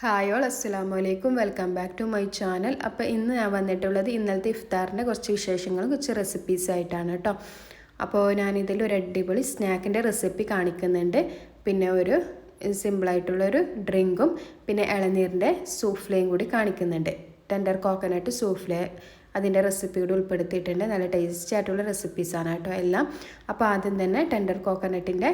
Hi all അസ്സലാമു അലൈക്കും welcome back to my channel. അപ്പോൾ ഇന്ന് ഞാൻ വന്നിട്ടുള്ളത് ഇന്നലത്തെ ഇഫ്താറിൻ്റെ കുറച്ച് വിശേഷങ്ങളും കുറച്ച് റെസിപ്പീസ് ആയിട്ടാണ് കേട്ടോ. അപ്പോൾ ഞാനിതിൽ ഒരു അടിപൊളി സ്നാക്കിൻ്റെ റെസിപ്പി കാണിക്കുന്നുണ്ട്. പിന്നെ ഒരു സിമ്പിളായിട്ടുള്ളൊരു ഡ്രിങ്കും പിന്നെ ഇളനീരിൻ്റെ സൂഫ്ലയും കൂടി കാണിക്കുന്നുണ്ട്. ടെൻഡർ കോക്കനട്ട് സൂഫ്ലേ അതിൻ്റെ റെസിപ്പി കൂടി ഉൾപ്പെടുത്തിയിട്ടുണ്ട്. നല്ല ടേസ്റ്റി ആയിട്ടുള്ള റെസിപ്പീസാണ് കേട്ടോ എല്ലാം. അപ്പോൾ ആദ്യം തന്നെ ടെൻഡർ കോക്കനട്ടിൻ്റെ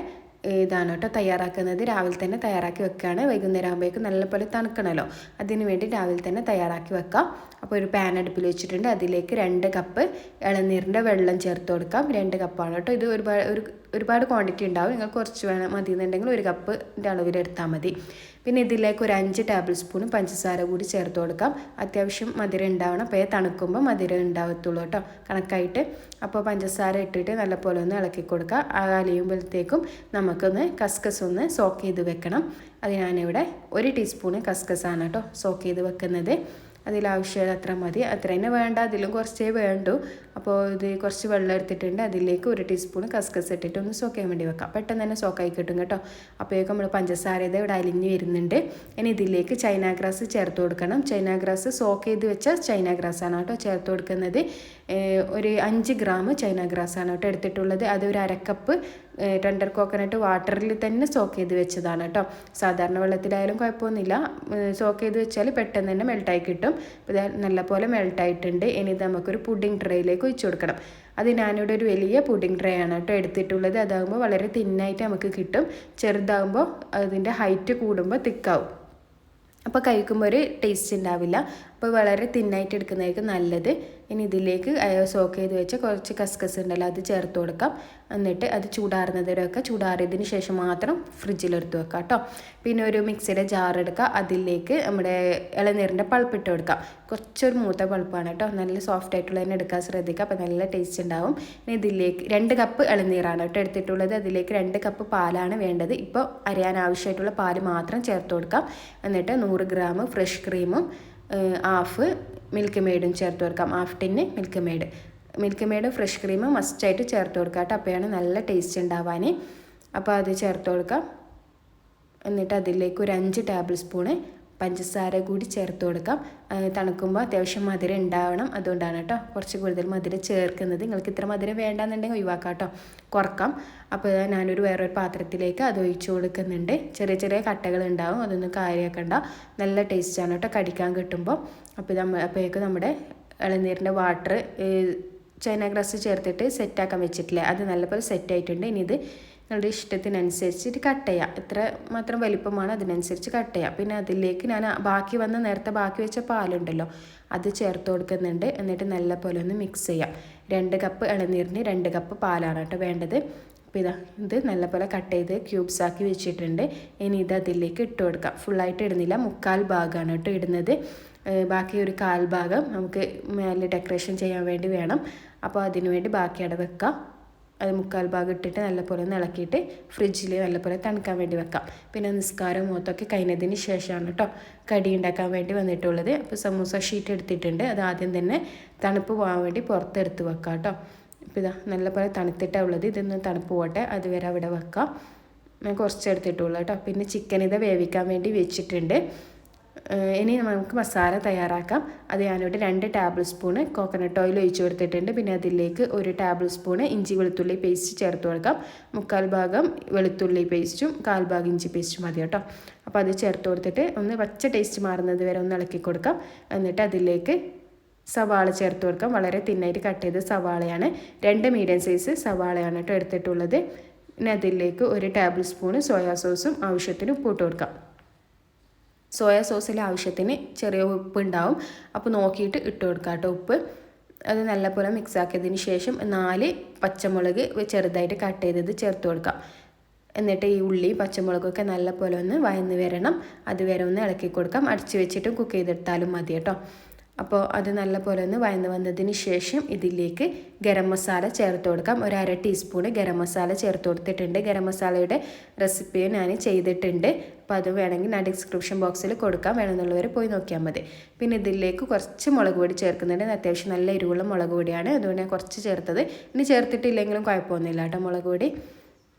ഇതാണ് കേട്ടോ തയ്യാറാക്കുന്നത്. രാവിലെ തന്നെ തയ്യാറാക്കി വെക്കുകയാണ്. വൈകുന്നേരം ആകുമ്പോഴേക്കും നല്ലപോലെ തണുക്കണമല്ലോ, അതിന് വേണ്ടി രാവിലെ തന്നെ തയ്യാറാക്കി വെക്കാം. അപ്പോൾ ഒരു പാൻ അടുപ്പിൽ വെച്ചിട്ടുണ്ട്. അതിലേക്ക് 2 കപ്പ് ഇളനീരിൻ്റെ വെള്ളം ചേർത്ത് കൊടുക്കാം. 2 കപ്പാണ് കേട്ടോ. ഇത് ഒരുപാട് ക്വാണ്ടിറ്റി ഉണ്ടാവും. നിങ്ങൾ കുറച്ച് മതി എന്നുണ്ടെങ്കിൽ 1 കപ്പിൻ്റെ അളവിലെടുത്താൽ മതി. പിന്നെ ഇതിലേക്ക് ഒരു 5 ടേബിൾ സ്പൂൺ പഞ്ചസാര കൂടി ചേർത്ത് കൊടുക്കാം. അത്യാവശ്യം മധുരം ഉണ്ടാവണം. അപ്പോൾ തണുക്കുമ്പോൾ മധുരം ഉണ്ടാവത്തുള്ളൂ കേട്ടോ കണക്കായിട്ട്. അപ്പോൾ പഞ്ചസാര ഇട്ടിട്ട് നല്ലപോലെ ഒന്ന് ഇളക്കി കൊടുക്കുക. അലിയുമ്പോഴത്തേക്കും നമുക്കൊന്ന് കസ്കസ് ഒന്ന് സോക്ക് ചെയ്ത് വെക്കണം. അത് ഞാനിവിടെ 1 ടീസ്പൂണ് കസ്കസാണ് കേട്ടോ സോക്ക് ചെയ്ത് വെക്കുന്നത്. അതിലാവശ്യം അത്ര മതി, അത്ര തന്നെ വേണ്ട, അതിലും കുറച്ചേ വേണ്ടൂ. അപ്പോൾ ഇത് കുറച്ച് വെള്ളം എടുത്തിട്ടുണ്ട്. അതിലേക്ക് 1 ടീസ്പൂൺ കസ്കസ് ഇട്ടിട്ട് ഒന്ന് സോക്ക് ചെയ്യാൻ വേണ്ടി വെക്കാം. പെട്ടെന്ന് തന്നെ സോക്കായി കിട്ടും കേട്ടോ. അപ്പോഴേക്കും നമ്മൾ പഞ്ചസാര ഇത് ഇവിടെ അലിഞ്ഞ് വരുന്നുണ്ട്. ഇനി ഇതിലേക്ക് ചൈന ഗ്രാസ് ചേർത്ത് കൊടുക്കണം. ചൈന ഗ്രാസ് സോക്ക് ചെയ്ത് വെച്ച ചൈന ഗ്രാസാണ് കേട്ടോ ചേർത്ത് കൊടുക്കുന്നത്. ഒരു 5 ഗ്രാം ചൈന ഗ്രാസാണ് കേട്ടോ എടുത്തിട്ടുള്ളത്. അത് ഒരു 1/2 കപ്പ് ടെൻഡർ കോക്കനട്ട് വാട്ടറിൽ തന്നെ സോക്ക് ചെയ്ത് വെച്ചതാണ് കേട്ടോ. സാധാരണ വെള്ളത്തിലായാലും കുഴപ്പമൊന്നുമില്ല. സോക്ക് ചെയ്ത് വെച്ചാൽ പെട്ടെന്ന് തന്നെ മെൽട്ടായി കിട്ടും. അപ്പോൾ ഇത് നല്ലപോലെ മെൽട്ടായിട്ടുണ്ട്. ഇനി ഇത് നമുക്കൊരു പുഡിംഗ് ട്രേയിലേക്ക് ഒഴിച്ചു കൊടുക്കണം. അത് ഞാനിവിടെ ഒരു വലിയ പുഡിംഗ് ട്രേ ആണ് കേട്ടോ എടുത്തിട്ടുള്ളത്. അതാകുമ്പോൾ വളരെ തിന്നായിട്ട് നമുക്ക് കിട്ടും. ചെറുതാകുമ്പോൾ അതിൻ്റെ ഹൈറ്റ് കൂടുമ്പോൾ തിക്കാവും. അപ്പോൾ കഴിക്കുമ്പോൾ ഒരു ടേസ്റ്റ് ഉണ്ടാവില്ല. അപ്പോൾ വളരെ തിന്നായിട്ട് എടുക്കുന്നതായിരിക്കും നല്ലത്. ഇനി ഇതിലേക്ക് സോക്ക് ചെയ്ത് വെച്ച കുറച്ച് കസ്കസ് ഉണ്ടല്ലോ അത് ചേർത്ത് കൊടുക്കാം. എന്നിട്ട് അത് ചൂടാറുന്നതിലൊക്കെ ചൂടാറിയതിന് ശേഷം മാത്രം ഫ്രിഡ്ജിലെടുത്ത് വെക്കാം കേട്ടോ. പിന്നെ ഒരു മിക്സിയുടെ ജാർ എടുക്കുക. അതിലേക്ക് നമ്മുടെ ഇളനീരിൻ്റെ പൾപ്പ് ഇട്ട് കൊടുക്കാം. കുറച്ചൊരു മൂത്ത പൾപ്പാണ് കേട്ടോ. നല്ല സോഫ്റ്റ് ആയിട്ടുള്ള തന്നെ എടുക്കാൻ ശ്രദ്ധിക്കുക. അപ്പോൾ നല്ല ടേസ്റ്റ് ഉണ്ടാവും. ഇനി ഇതിലേക്ക് 2 കപ്പ് ഇളനീരാണ് കേട്ടോ എടുത്തിട്ടുള്ളത്. അതിലേക്ക് 2 കപ്പ് പാലാണ് വേണ്ടത്. ഇപ്പോൾ അരിയാൻ ആവശ്യമായിട്ടുള്ള പാല് മാത്രം ചേർത്ത് കൊടുക്കാം. എന്നിട്ട് 100 ഗ്രാം ഫ്രഷ് ക്രീമും ഹാഫ് മിൽക്ക് മെയ്ഡും ചേർത്ത് കൊടുക്കാം. Half tin milk made fresh cream മസ്റ്റായിട്ട് ചേർത്ത് കൊടുക്കാം കേട്ടോ. അപ്പോഴാണ് നല്ല ടേസ്റ്റ് ഉണ്ടാവാൻ. അപ്പോൾ അത് ചേർത്ത് കൊടുക്കാം. എന്നിട്ട് അതിലേക്ക് ഒരു 5 ടേബിൾ സ്പൂണ് പഞ്ചസാര കൂടി ചേർത്ത് കൊടുക്കാം. തണുക്കുമ്പോൾ അത്യാവശ്യം മധുരം ഉണ്ടാവണം, അതുകൊണ്ടാണ് കേട്ടോ കുറച്ച് കൂടുതൽ മധുരം ചേർക്കുന്നത്. നിങ്ങൾക്ക് ഇത്ര മധുരം വേണ്ടാന്നുണ്ടെങ്കിൽ ഒഴിവാക്കാം കേട്ടോ, കുറക്കാം. അപ്പോൾ ഞാനൊരു വേറൊരു പാത്രത്തിലേക്ക് അത് ഒഴിച്ച് കൊടുക്കുന്നുണ്ട്. ചെറിയ ചെറിയ കട്ടകൾ ഉണ്ടാവും, അതൊന്നും കാര്യമാക്കണ്ട. നല്ല ടേസ്റ്റാണ് കേട്ടോ കടിക്കാൻ കിട്ടുമ്പോൾ. അപ്പോഴേക്കും നമ്മുടെ ഇളനീരിൻ്റെ വാട്ടർ ചൈന ഗ്രാസ് ചേർത്തിട്ട് സെറ്റാക്കാൻ വെച്ചിട്ടില്ലേ, അത് നല്ലപോലെ സെറ്റായിട്ടുണ്ട്. ഇനി ഇത് നിങ്ങളുടെ ഇഷ്ടത്തിനനുസരിച്ചിട്ട് കട്ട് ചെയ്യാം. എത്ര മാത്രം വലിപ്പമാണ് അതിനനുസരിച്ച് കട്ട് ചെയ്യാം. പിന്നെ അതിലേക്ക് ഞാൻ നേരത്തെ ബാക്കി വെച്ച പാലുണ്ടല്ലോ അത് ചേർത്ത് കൊടുക്കുന്നുണ്ട്. എന്നിട്ട് നല്ല പോലെ ഒന്ന് മിക്സ് ചെയ്യാം. 2 കപ്പ് ഇളനീരിന് 2 കപ്പ് പാലാണ് കേട്ടോ വേണ്ടത്. അപ്പോൾ ഇത് നല്ലപോലെ കട്ട് ചെയ്ത് ക്യൂബ്സ് ആക്കി വെച്ചിട്ടുണ്ട്. ഇനി ഇത് അതിലേക്ക് ഇട്ട് കൊടുക്കാം. ഫുള്ളായിട്ട് ഇടുന്നില്ല, 1/4 ഭാഗമാണ് കേട്ടോ ഇടുന്നത്. ബാക്കി ഒരു 1/4 ഭാഗം നമുക്ക് മേലെ ഡെക്കറേഷൻ ചെയ്യാൻ വേണ്ടി വേണം. അപ്പോൾ അതിനു വേണ്ടി ബാക്കി അവിടെ വെക്കാം. അത് 1/4 ഭാഗം ഇട്ടിട്ട് നല്ലപോലെ ഒന്ന് ഇളക്കിയിട്ട് ഫ്രിഡ്ജിൽ നല്ലപോലെ തണുക്കാൻ വേണ്ടി വെക്കാം. പിന്നെ നിസ്കാരം മൊത്തമൊക്കെ കഴിഞ്ഞതിന് ശേഷമാണ് കേട്ടോ കടി ഉണ്ടാക്കാൻ വേണ്ടി വന്നിട്ടുള്ളത്. അപ്പോൾ സമൂസ ഷീറ്റ് എടുത്തിട്ടുണ്ട്. അത് ആദ്യം തന്നെ തണുപ്പ് പോകാൻ വേണ്ടി പുറത്തെടുത്ത് വെക്കാം കേട്ടോ. അപ്പോൾ നല്ലപോലെ തണുത്തിട്ടാണ് ഉള്ളത്. ഇതൊന്ന് തണുപ്പ് പോട്ടെ, അതുവരെ അവിടെ വെക്കാം. ഞാൻ കുറച്ച് എടുത്തിട്ടുള്ളൂ കേട്ടോ. പിന്നെ ചിക്കൻ വേവിക്കാൻ വേണ്ടി വെച്ചിട്ടുണ്ട്. ഇനി നമുക്ക് മസാല തയ്യാറാക്കാം. അത് ഞാനിവിടെ 2 ടേബിൾ സ്പൂണ് കോക്കനട്ട് ഓയിൽ ഒഴിച്ച് കൊടുത്തിട്ടുണ്ട്. പിന്നെ അതിലേക്ക് 1 ടേബിൾ സ്പൂണ് ഇഞ്ചി വെളുത്തുള്ളി പേസ്റ്റ് ചേർത്ത് കൊടുക്കാം. 1/4 ഭാഗം വെളുത്തുള്ളി പേസ്റ്റും 1/4 ഭാഗം ഇഞ്ചി പേസ്റ്റും മതി കേട്ടോ. അപ്പോൾ അത് ചേർത്ത് കൊടുത്തിട്ട് ഒന്ന് പച്ച ടേസ്റ്റ് മാറുന്നത് വരെ ഒന്ന് ഇളക്കി കൊടുക്കാം. എന്നിട്ട് അതിലേക്ക് സവാള ചേർത്ത് കൊടുക്കാം. വളരെ തിന്നായിട്ട് കട്ട് ചെയ്ത സവാളയാണ്. 2 മീഡിയം സൈസ് സവാളയാണ് കേട്ടോ എടുത്തിട്ടുള്ളത്. പിന്നെ അതിലേക്ക് 1 ടേബിൾ സ്പൂണ് സോയാ സോസും ആവശ്യത്തിന് ഉപ്പിട്ട് കൊടുക്കാം. സോയാ സോസിൽ ആവശ്യത്തിന് ചെറിയ ഉപ്പ് ഉണ്ടാവും, അപ്പോൾ നോക്കിയിട്ട് ഇട്ട് കൊടുക്കാം കേട്ടോ ഉപ്പ്. അത് നല്ലപോലെ മിക്സ് ആക്കിയതിന് ശേഷം 4 പച്ചമുളക് ചെറുതായിട്ട് കട്ട് ചെയ്തത് ചേർത്ത് കൊടുക്കാം. എന്നിട്ട് ഈ ഉള്ളി പച്ചമുളകൊക്കെ നല്ലപോലെ ഒന്ന് വഴന്ന് വരണം, അതുവരെ ഒന്ന് ഇളക്കി കൊടുക്കാം. അടച്ച് വെച്ചിട്ട് കുക്ക് ചെയ്തെടുത്താലും മതി കേട്ടോ. അപ്പോൾ അത് നല്ലപോലെ ഒന്ന് വഴന്ന് വന്നതിന് ശേഷം ഇതിലേക്ക് ഗരം മസാല ചേർത്ത് കൊടുക്കാം. 1/2 ടീസ്പൂണ് ഗരം മസാല ചേർത്ത് കൊടുത്തിട്ടുണ്ട്. ഗരം മസാലയുടെ റെസിപ്പി ഞാൻ ചെയ്തിട്ടുണ്ട്. അപ്പോൾ അത് വേണമെങ്കിൽ ഞാൻ ഡിസ്ക്രിപ്ഷൻ ബോക്സിൽ കൊടുക്കാം, വേണമെന്നുള്ളവർ പോയി നോക്കിയാൽ മതി. പിന്നെ ഇതിലേക്ക് കുറച്ച് മുളക് പൊടി ചേർക്കുന്നുണ്ട്. അത്യാവശ്യം നല്ല എരിവുള്ള മുളക് പൊടിയാണ്, അതുകൊണ്ട് ഞാൻ കുറച്ച് ചേർത്തത്. ഇനി ചേർത്തിട്ടില്ലെങ്കിലും കുഴപ്പമൊന്നുമില്ല കേട്ടോ. മുളക് പൊടി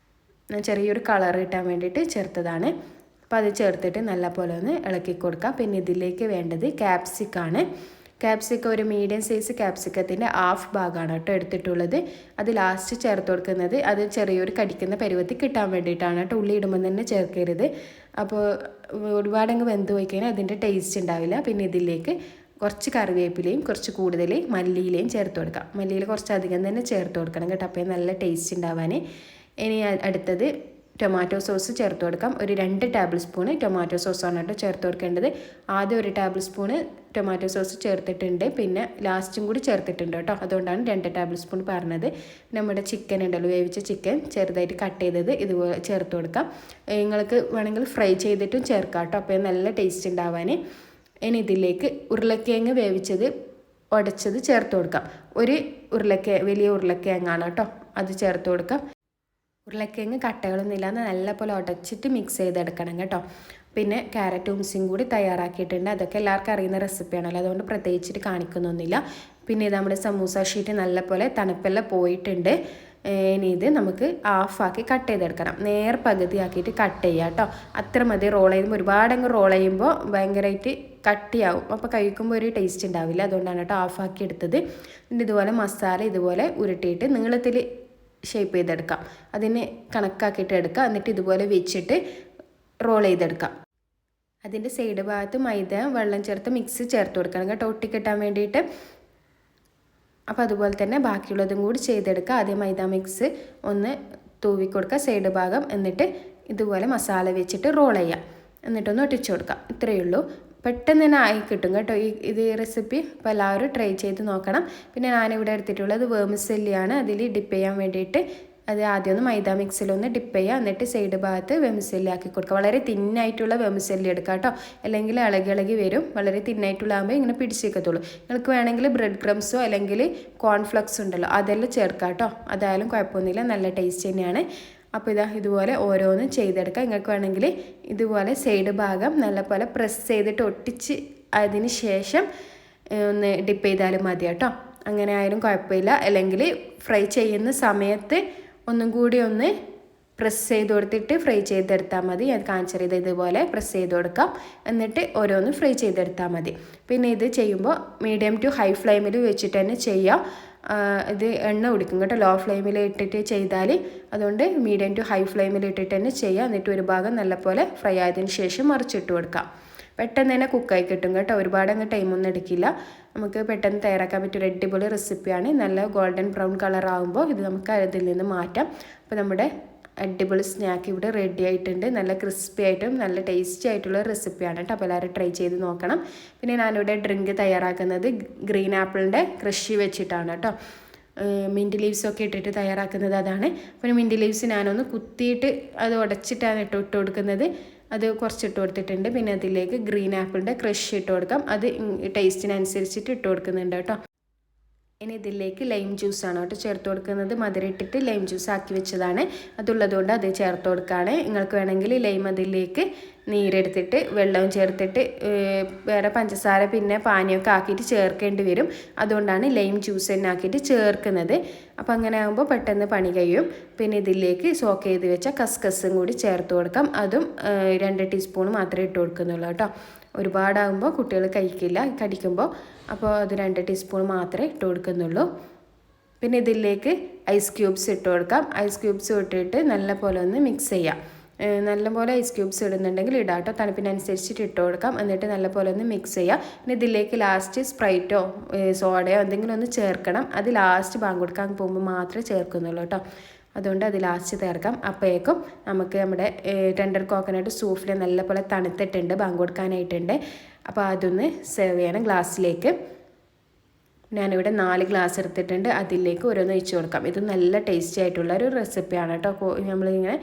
ചെറിയൊരു കളർ കിട്ടാൻ വേണ്ടിയിട്ട് ചേർത്തതാണ്. അപ്പോൾ അത് ചേർത്തിട്ട് നല്ലപോലെ ഒന്ന് ഇളക്കി കൊടുക്കാം. പിന്നെ ഇതിലേക്ക് വേണ്ടത് ക്യാപ്സിക്കാണ്. ക്യാപ്സിക്കം ഒരു മീഡിയം സൈസ് ക്യാപ്സിക്കത്തിൻ്റെ ഹാഫ് ഭാഗമാണ് കേട്ടോ എടുത്തിട്ടുള്ളത്. അത് ലാസ്റ്റ് ചേർത്ത് കൊടുക്കുന്നത് അത് ചെറിയൊരു കടിക്കുന്ന പരുവത്തിൽ കിട്ടാൻ വേണ്ടിയിട്ടാണ് കേട്ടോ. ഉള്ളി ഇടുമ്പോൾ തന്നെ ചേർക്കരുത്. അപ്പോൾ ഒരുപാടങ്ങ് വെന്ത് പോയി കഴിഞ്ഞാൽ അതിൻ്റെ ടേസ്റ്റ് ഉണ്ടാവില്ല. പിന്നെ ഇതിലേക്ക് കുറച്ച് കറിവേപ്പിലയും കുറച്ച് കൂടുതൽ മല്ലിയിലയും ചേർത്ത് കൊടുക്കാം. മല്ലിയില കുറച്ച് അധികം തന്നെ ചേർത്ത് കൊടുക്കണം കേട്ടോ, അപ്പോൾ നല്ല ടേസ്റ്റ് ഉണ്ടാവാൻ. ഇനി അടുത്തത് ടൊമാറ്റോ സോസ് ചേർത്ത് കൊടുക്കാം. ഒരു 2 ടേബിൾ സ്പൂണ് ടൊമാറ്റോ സോസാണ് കേട്ടോ ചേർത്ത് കൊടുക്കേണ്ടത്. ആദ്യം 1 ടേബിൾ സ്പൂണ് ടൊമാറ്റോ സോസ് ചേർത്തിട്ടുണ്ട്, പിന്നെ ലാസ്റ്റും കൂടി ചേർത്തിട്ടുണ്ട് കേട്ടോ. അതുകൊണ്ടാണ് 2 ടേബിൾ സ്പൂൺ പറഞ്ഞത്. നമ്മുടെ ചിക്കൻ ഉണ്ടല്ലോ, വേവിച്ച ചിക്കൻ ചെറുതായിട്ട് കട്ട് ചെയ്തത് ഇതുപോലെ ചേർത്ത് കൊടുക്കാം. നിങ്ങൾക്ക് വേണമെങ്കിൽ ഫ്രൈ ചെയ്തിട്ടും ചേർക്കാം കേട്ടോ, അപ്പോൾ നല്ല ടേസ്റ്റ് ഉണ്ടാവാൻ. ഇനി ഇതിലേക്ക് ഉരുളക്കിഴങ്ങ് വേവിച്ചത് ഉടച്ചത് ചേർത്ത് കൊടുക്കാം. ഒരു വലിയ ഉരുളക്കിഴങ്ങാണ് കേട്ടോ, അത് ചേർത്ത് കൊടുക്കാം. ഉരുളക്കിഴങ്ങ് കട്ടകളൊന്നും ഇല്ലാതെ നല്ലപോലെ ഉടച്ചിട്ട് മിക്സ് ചെയ്തെടുക്കണം കേട്ടോ. പിന്നെ ക്യാരറ്റ് ഉംസിയും കൂടി തയ്യാറാക്കിയിട്ടുണ്ട്. അതൊക്കെ എല്ലാവർക്കും അറിയുന്ന റെസിപ്പിയാണല്ലോ, അതുകൊണ്ട് പ്രത്യേകിച്ചിട്ട് കാണിക്കുന്നൊന്നുമില്ല. പിന്നെ ഇത് നമ്മുടെ സമൂസ ഷീറ്റ് നല്ലപോലെ തണുപ്പെല്ലാം പോയിട്ടുണ്ട്. ഇനി ഇത് നമുക്ക് ഹാഫാക്കി കട്ട് ചെയ്തെടുക്കണം. പകുതിയാക്കിയിട്ട് കട്ട് ചെയ്യുക കേട്ടോ. അത്ര മതി. റോൾ ചെയ്യുമ്പോൾ ഒരുപാടങ്ങ് റോൾ ചെയ്യുമ്പോൾ ഭയങ്കരമായിട്ട് കട്ടിയാവും, അപ്പോൾ കഴിക്കുമ്പോൾ ഒരു ടേസ്റ്റ് ഉണ്ടാവില്ല. അതുകൊണ്ടാണ് കേട്ടോ ഹാഫാക്കി എടുത്തത്. പിന്നെ ഇതുപോലെ മസാല ഇതുപോലെ ഉരുട്ടിയിട്ട് നീളത്തിൽ ഷേപ്പ് ചെയ്തെടുക്കാം. അതിന് കണക്കാക്കിയിട്ട് എടുക്കാം. എന്നിട്ട് ഇതുപോലെ വെച്ചിട്ട് റോൾ ചെയ്തെടുക്കാം. അതിൻ്റെ സൈഡ് ഭാഗത്ത് മൈദ വെള്ളം ചേർത്ത് മിക്സ് ചേർത്ത് കൊടുക്കണം കേട്ടോ, ഒട്ടിക്കിട്ടാൻ വേണ്ടിയിട്ട്. അപ്പോൾ അതുപോലെ തന്നെ ബാക്കിയുള്ളതും കൂടി ചെയ്തെടുക്കുക. ആദ്യം മൈദ മിക്സ് ഒന്ന് തൂവി കൊടുക്കുക സൈഡ് ഭാഗം. എന്നിട്ട് ഇതുപോലെ മസാല വെച്ചിട്ട് റോൾ ചെയ്യാം. എന്നിട്ടൊന്ന് ഒട്ടിച്ചു കൊടുക്കാം. ഇത്രയേ ഉള്ളൂ. പെട്ടെന്ന് തന്നെ ആയി കിട്ടും കേട്ടോ ഇത് റെസിപ്പി. അപ്പോൾ എല്ലാവരും ട്രൈ ചെയ്ത് നോക്കണം. പിന്നെ ഞാനിവിടെ എടുത്തിട്ടുള്ളത് വെർമിസെല്ലിയാണ്. അതിൽ ഡിപ്പ് ചെയ്യാൻ വേണ്ടിയിട്ട് അത് ആദ്യം ഒന്ന് മൈദ മിക്സിലൊന്ന് ഡിപ്പ് ചെയ്യുക. എന്നിട്ട് സൈഡ് ഭാഗത്ത് വെർമിസെല്ലി ആക്കി കൊടുക്കുക. വളരെ തിന്നായിട്ടുള്ള വെർമിസെല്ലി എടുക്കുക കേട്ടോ, അല്ലെങ്കിൽ ഇളകി വരും. വളരെ തിന്നായിട്ടുള്ള ആകുമ്പോൾ ഇങ്ങനെ പിടിച്ചേക്കത്തുള്ളൂ. നിങ്ങൾക്ക് വേണമെങ്കിൽ ബ്രെഡ് ക്രംസോ അല്ലെങ്കിൽ കോൺഫ്ലക്സ് ഉണ്ടല്ലോ അതെല്ലാം ചേർക്കാം കേട്ടോ. അതായാലും കുഴപ്പമൊന്നുമില്ല, നല്ല ടേസ്റ്റ് തന്നെയാണ്. അപ്പോൾ ഇതുപോലെ ഓരോന്നും ചെയ്തെടുക്കാം. നിങ്ങൾക്ക് വേണമെങ്കിൽ ഇതുപോലെ സൈഡ് ഭാഗം നല്ലപോലെ പ്രസ് ചെയ്തിട്ട് ഒട്ടിച്ച് അതിന് ശേഷം ഒന്ന് ഡിപ്പ് ചെയ്താലും മതി കേട്ടോ. അങ്ങനെ ആയാലും കുഴപ്പമില്ല. അല്ലെങ്കിൽ ഫ്രൈ ചെയ്യുന്ന സമയത്ത് ഒന്നും കൂടി ഒന്ന് പ്രസ് ചെയ്ത് കൊടുത്തിട്ട് ഫ്രൈ ചെയ്തെടുത്താൽ മതി. ഞാൻ കാണിച്ചു തരാം. ഇതുപോലെ പ്രസ് ചെയ്ത് കൊടുക്കാം. എന്നിട്ട് ഓരോന്ന് ഫ്രൈ ചെയ്തെടുത്താൽ മതി. പിന്നെ ഇത് ചെയ്യുമ്പോൾ മീഡിയം ടു ഹൈ ഫ്ലെയിമിൽ വെച്ചിട്ട് തന്നെ ചെയ്യാം. ഇത് എണ്ണ കുടിക്കും കേട്ടോ, ലോ ഫ്ലെയിമിൽ ഇട്ടിട്ട് ചെയ്താൽ. അതുകൊണ്ട് മീഡിയം ടു ഹൈ ഫ്ലെയിമിൽ ഇട്ടിട്ട് തന്നെ ചെയ്യുക. എന്നിട്ട് ഒരു ഭാഗം നല്ലപോലെ ഫ്രൈ ആയതിന് ശേഷം മറിച്ചിട്ട് കൊടുക്കാം. പെട്ടെന്ന് തന്നെ കുക്കായി കിട്ടും കേട്ടോ, ഒരുപാട് അങ്ങ് ടൈമൊന്നും എടുക്കില്ല. നമുക്ക് പെട്ടെന്ന് തയ്യാറാക്കാൻ പറ്റിയ അടിപൊളി റെസിപ്പിയാണ്. നല്ല ഗോൾഡൻ ബ്രൗൺ കളർ ആകുമ്പോൾ ഇത് നമുക്ക് അതിൽ നിന്ന് മാറ്റാം. അപ്പോൾ നമ്മുടെ അടിപൊളി സ്നാക്ക് ഇവിടെ റെഡി ആയിട്ടുണ്ട്. നല്ല ക്രിസ്പി ആയിട്ടും നല്ല ടേസ്റ്റി ആയിട്ടുള്ള റെസിപ്പിയാണ് കേട്ടോ. അപ്പോൾ എല്ലാവരും ട്രൈ ചെയ്ത് നോക്കണം. പിന്നെ ഞാനിവിടെ ഡ്രിങ്ക് തയ്യാറാക്കുന്നത് ഗ്രീൻ ആപ്പിളിൻ്റെ ക്രഷ് വെച്ചിട്ടാണ് കേട്ടോ. മിൻറ്റ് ലീവ്സൊക്കെ ഇട്ടിട്ട് തയ്യാറാക്കുന്നത് അതാണ്. പിന്നെ മിൻറ്റ് ലീവ്സ് ഞാനൊന്ന് കുത്തിയിട്ട് അത് ഉടച്ചിട്ടാണ് ഇട്ട് കൊടുക്കുന്നത്. അത് കുറച്ചിട്ട് കൊടുത്തിട്ടുണ്ട്. പിന്നെ അതിലേക്ക് ഗ്രീൻ ആപ്പിളിൻ്റെ ക്രഷ് ഇട്ട് കൊടുക്കാം. അത് ടേസ്റ്റിനനുസരിച്ചിട്ട് ഇട്ട് കൊടുക്കുന്നുണ്ട് കേട്ടോ. ഇനി ഇതിലേക്ക് ലൈം ജ്യൂസാണ് കേട്ടോ ചേർത്ത് കൊടുക്കുന്നത്. മധുരം ഇട്ടിട്ട് ലൈം ജ്യൂസ് ആക്കി വെച്ചതാണ്. അതുള്ളതുകൊണ്ട് അത് ചേർത്ത് കൊടുക്കുകയാണ്. നിങ്ങൾക്ക് വേണമെങ്കിൽ ലൈം അതിലേക്ക് നീരെടുത്തിട്ട് വെള്ളവും ചേർത്തിട്ട് വേറെ പഞ്ചസാര പിന്നെ പാനിയൊക്കെ ആക്കിയിട്ട് ചേർക്കേണ്ടി വരും. അതുകൊണ്ടാണ് ലൈം ജ്യൂസ് തന്നെ ആക്കിയിട്ട് ചേർക്കുന്നത്. അപ്പോൾ അങ്ങനെ ആകുമ്പോൾ പെട്ടെന്ന് പണി കഴിയും. പിന്നെ ഇതിലേക്ക് സോക്ക് ചെയ്ത് വെച്ച കസ്കസും കൂടി ചേർത്ത് കൊടുക്കാം. അതും 2 ടീസ്പൂൺ മാത്രമേ ഇട്ട് കൊടുക്കുന്നുള്ളൂ കേട്ടോ. ഒരുപാടാകുമ്പോൾ കുട്ടികൾ കടിക്കുമ്പോൾ. അപ്പോൾ അത് 2 ടീസ്പൂൺ മാത്രമേ ഇട്ട് കൊടുക്കുന്നുള്ളൂ. പിന്നെ ഇതിലേക്ക് ഐസ് ക്യൂബ്സ് ഇട്ട് കൊടുക്കാം. ഐസ് ക്യൂബ്സ് ഇട്ടിട്ട് നല്ലപോലെ ഒന്ന് മിക്സ് ചെയ്യാം. നല്ലപോലെ ഐസ് ക്യൂബ്സ് ഇടുന്നുണ്ടെങ്കിൽ ഇടാം കേട്ടോ, തണുപ്പിനനുസരിച്ചിട്ട് ഇട്ട് കൊടുക്കാം. എന്നിട്ട് നല്ലപോലെ ഒന്ന് മിക്സ് ചെയ്യാം. പിന്നെ ഇതിലേക്ക് ലാസ്റ്റ് സ്പ്രൈറ്റോ സോഡയോ എന്തെങ്കിലും ഒന്ന് ചേർക്കണം. അത് ലാസ്റ്റ് ബാങ്ക് കൊടുക്കാൻ പോകുമ്പോൾ മാത്രമേ ചേർക്കുന്നുള്ളൂ കേട്ടോ. അതുകൊണ്ട് അത് ലാസ്റ്റ് ചേർക്കാം. അപ്പോഴേക്കും നമുക്ക് നമ്മുടെ ടെൻഡർ കോക്കനട്ട് സൂപ്പിൽ നല്ലപോലെ തണുത്തിട്ടുണ്ട്, ബാങ്ക് കൊടുക്കാനായിട്ടുണ്ട്. അപ്പോൾ അതൊന്ന് സെർവ് ചെയ്യണം ഗ്ലാസ്സിലേക്ക്. ഞാനിവിടെ 4 ഗ്ലാസ് എടുത്തിട്ടുണ്ട്. അതിലേക്ക് ഓരോന്ന് ഒഴിച്ച് കൊടുക്കാം. ഇത് നല്ല ടേസ്റ്റി ആയിട്ടുള്ള ഒരു റെസിപ്പിയാണ് കേട്ടോ. നമ്മളിങ്ങനെ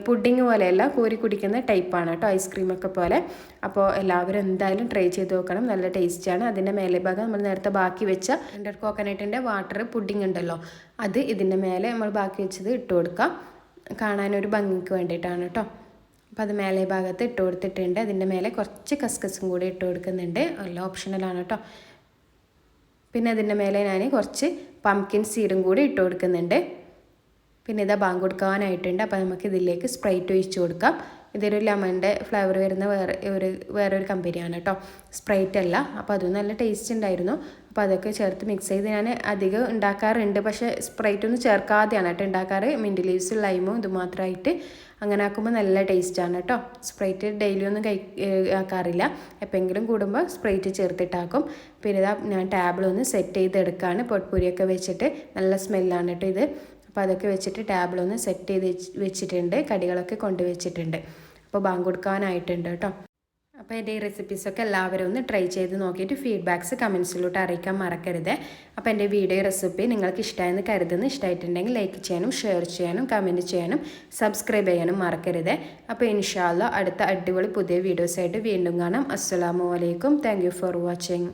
പുഡിങ് പോലെയല്ല, കോരി കുടിക്കുന്ന ടൈപ്പാണ് കേട്ടോ, ഐസ്ക്രീമൊക്കെ പോലെ. അപ്പോൾ എല്ലാവരും എന്തായാലും ട്രൈ ചെയ്ത് നോക്കണം, നല്ല ടേസ്റ്റിയാണ്. അതിൻ്റെ മേലെ ഭാഗം നമ്മൾ നേരത്തെ ബാക്കി വെച്ച ടെൻഡർ കോക്കനട്ടിൻ്റെ വാട്ടർ പുഡിങ് ഉണ്ടല്ലോ, അത് ഇതിൻ്റെ മേലെ നമ്മൾ ബാക്കി വെച്ചത് ഇട്ട് കൊടുക്കാം. കാണാനൊരു ഭംഗിക്ക് വേണ്ടിയിട്ടാണ് കേട്ടോ. അപ്പോൾ അത് മേലെ ഭാഗത്ത് ഇട്ട് കൊടുത്തിട്ടുണ്ട്. അതിൻ്റെ മേലെ കുറച്ച് കസ്കസും കൂടി ഇട്ട് കൊടുക്കുന്നുണ്ട്. എല്ലാം ഓപ്ഷണലാണ് കേട്ടോ. പിന്നെ അതിൻ്റെ മേലെ ഞാൻ കുറച്ച് പംകിൻ സീഡും കൂടി ഇട്ട് കൊടുക്കുന്നുണ്ട്. പിന്നെ ഇതാ ബാങ്ക് കൊടുക്കാനായിട്ടുണ്ട്. അപ്പോൾ നമുക്ക് ഇതിലേക്ക് സ്പ്രൈറ്റ് ഒഴിച്ച് കൊടുക്കാം. ഇതൊരു ലെമണിൻ്റെ ഫ്ലേവർ വരുന്ന വേറൊരു കമ്പനിയാണ് കേട്ടോ, സ്പ്രൈറ്റ് അല്ല. അപ്പോൾ അതും നല്ല ടേസ്റ്റ് ഉണ്ടായിരുന്നു. അപ്പോൾ അതൊക്കെ ചേർത്ത് മിക്സ് ചെയ്ത് ഞാൻ അധികം ഉണ്ടാക്കാറുണ്ട്, പക്ഷേ സ്പ്രൈറ്റ് ഒന്നും ചേർക്കാതെയാണ് കേട്ടോ ഉണ്ടാക്കാറ്. മിൻറ്റ് ലീവ്സ് ലൈമും ഇത് മാത്രമായിട്ട് അങ്ങനെ ആക്കുമ്പോൾ നല്ല ടേസ്റ്റാണ് കേട്ടോ. സ്പ്രൈറ്റ് ഡെയിലി ഒന്നും ആക്കാറില്ല, എപ്പോഴെങ്കിലും കൂടുമ്പോൾ സ്പ്രൈറ്റ് ചേർത്തിട്ടാക്കും. പിന്നെ ഇതാ ഞാൻ ടാബിളൊന്ന് സെറ്റ് ചെയ്തെടുക്കുകയാണ്. പൊട്ട്പൂരിയൊക്കെ വെച്ചിട്ട് നല്ല സ്മെല്ലാണ് കേട്ടോ ഇത്. അപ്പോൾ അതൊക്കെ വെച്ചിട്ട് ടാബിളൊന്ന് സെറ്റ് ചെയ്ത് വെച്ചിട്ടുണ്ട്, കടികളൊക്കെ കൊണ്ടുവച്ചിട്ടുണ്ട്. അപ്പോൾ ബാങ്ക് കൊടുക്കാനായിട്ടുണ്ട് കേട്ടോ. അപ്പോൾ എൻ്റെ ഈ റെസിപ്പീസൊക്കെ എല്ലാവരും ഒന്ന് ട്രൈ ചെയ്ത് നോക്കിയിട്ട് ഫീഡ്ബാക്ക്സ് കമൻസിലോട്ട് അറിയിക്കാൻ മറക്കരുത്. അപ്പോൾ എൻ്റെ വീഡിയോ റെസിപ്പി നിങ്ങൾക്ക് ഇഷ്ടമായെന്ന് കരുതുന്നു. ഇഷ്ടമായിട്ടുണ്ടെങ്കിൽ ലൈക്ക് ചെയ്യാനും ഷെയർ ചെയ്യാനും കമൻറ്റ് ചെയ്യാനും സബ്സ്ക്രൈബ് ചെയ്യാനും മറക്കരുത്. അപ്പോൾ ഇൻഷാ അല്ലാഹ് അടുത്ത അടിപൊളി പുതിയ വീഡിയോസായിട്ട് വീണ്ടും കാണാം. അസ്സലാമു അലൈക്കും. Thank you for watching.